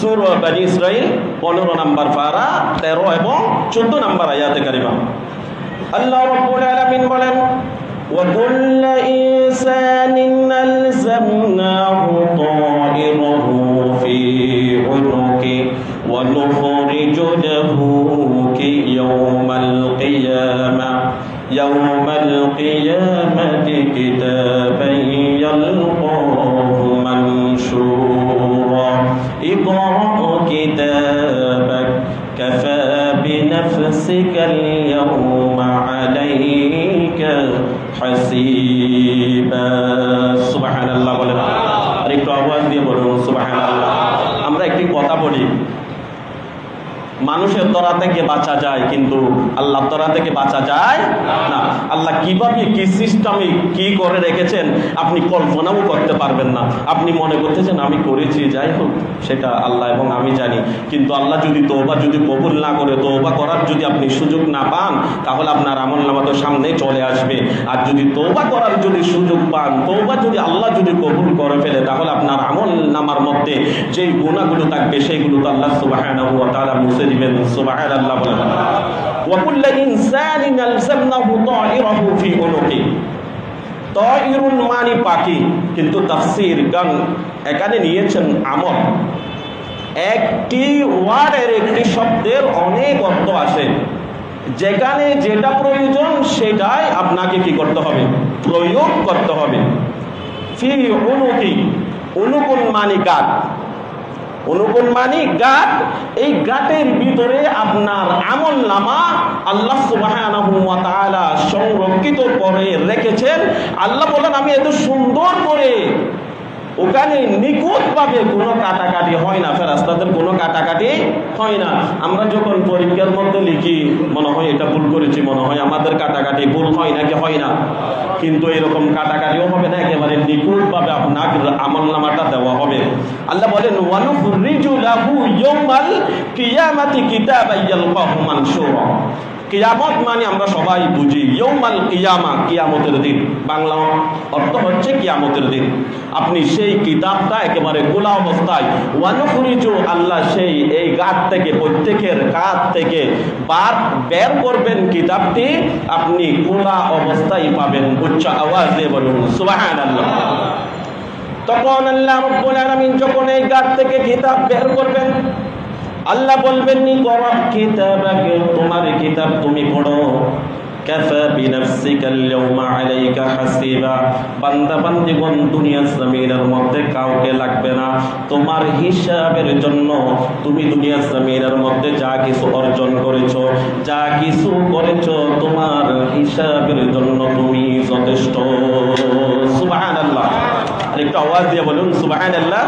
সূরা বনী ইসরাঈল 15 নম্বর পারা 13 এবং 14 নম্বর আয়াতে কারিমা। আল্লাহ রাব্বুল আলামিন বলেন, وَكُلَّ إِنسَانٍ أَلْزَمْنَاهُ طَائِرَهُ فِي عُنُقِهِ وَنُخْرِجُ لَهُ يَوْمَ الْقِيَامَةِ كِتَابًا يَلْقَاهُ مَنشُورًا اقْرَأْ كِتَابَكَ كَفَى بِنَفْسِكَ الْيَوْمَ عَلَيْكَ হাসিবা। সুবহানাল্লাহ বলেন, আর একটু আওয়াজ দিয়ে বলুন সুবহানাল্লাহ। আমরা একটি কথা বলি, মানুষের তরা থেকে বাঁচা যায় কিন্তু আল্লাহর তরা থেকে বাঁচা যায় না। আল্লাহ কিভাবে কি সিস্টেমে কি করে রেখেছেন আপনি কল্পনাও করতে পারবেন না। আপনি মনে করতেছেন আমি করেছি, যাই হোক সেটা আল্লাহ এবং আমি জানি। কিন্তু আল্লাহ যদি তওবা যদি কবুল না করে, তওবা করার যদি আপনি সুযোগ না পান, তাহলে আপনার আমলনামা তো সামনে চলে আসবে। আর যদি তওবা করার যদি সুযোগ পান, তওবা যদি আল্লাহ যদি কবুল করে ফেলে, তাহলে আপনার আমলনামার মধ্যে যেই গুনাহগুলো থাকবে সেইগুলো তো আল্লাহ সুবহানাহু ওয়া তাআলা মুছে দিবেন। সুবহানাল্লাহ বলেন। ওয়া কুল্লু ইনসানিন আলজামনাহু তায়িরাহু ফি উনুকি। তায়িরুন মানে পাখি, কিন্তু তাফসীর গান এখানে নিয়েছেন আমল। একটি ওয়ার্ডের একটি শব্দের অনেক অর্থ আসে, যেখানে যেটা প্রয়োজন সেটাই আপনাকে কি করতে হবে, প্রয়োগ করতে হবে। ফি উনুকি, উনুকুন মানে গাত, অনুকূল মানে গাত। এই গাতের ভিতরে আপনার আমলনামা আল্লাহ সুবহানাহু ওয়া তাআলা সংরক্ষিত করে রেখেছেন। আল্লাহ বলেন আমি এত সুন্দর করে, ওখানে নিখুঁতভাবে কোনো কাটাকাটি হয় না, ফেরেশতাদের কোনো কাটাকাটি হয় না। আমরা যখন পরীক্ষার মধ্যে লিখি, মনে হয় এটা ভুল করেছি, মনে হয় আমাদের কাটাকাটি ভুল হয় নাকি হয় না, কিন্তু এরকম কাটাকাটিও হবে না, একেবারে নিখুঁতভাবে আপনার আমলনামাটা দেওয়া হবে। আল্লাহ বলেন ওয়ানুখরিজু লাহু ইয়াউমাল কিয়ামাতি কিতাবান ইয়ালকাহু মানশুরা। কিয়ামত মানে আমরা সবাই বুঝি ইয়াউমাল কিয়ামা, কিয়ামতের দিন, বাংলা অর্থ হচ্ছে কিয়ামতের দিন। আপনি সেই কিতাবটা একেবারে খোলা অবস্থায়, ওয়ানুখরিজু আল্লাহ সেই এই গাত থেকে, প্রত্যেকের গাত থেকে বের করবেন কিতাবটি, আপনি খোলা অবস্থায় পাবেন। উচ্চ আওয়াজ দিয়ে বলুন সুবহানাল্লাহ। তখন আল্লাহ রাব্বুল আলামিন যখন এই গাত থেকে কিতাব বের করবেন, আল্লাহ বলবেন নি করো কিতাবাকে, তোমার কিতাব তুমি পড়ো। কাফা বিনাফসিকাল ইয়াউমা আলাইকা হাসিবা। বান্দা বান্দিগণ দুনিয়ার জমিনের মধ্যে কাউকে লাগবে না তোমার হিসাবের জন্য। তুমি দুনিয়ার জমিনের মধ্যে যা কিছু অর্জন করেছো, যা কিছু করেছো, তোমার হিসাবের জন্য তুমি যথেষ্ট। সুবহানাল্লাহ। আর একটু আওয়াজ দিয়ে বলুন সুবহানাল্লাহ।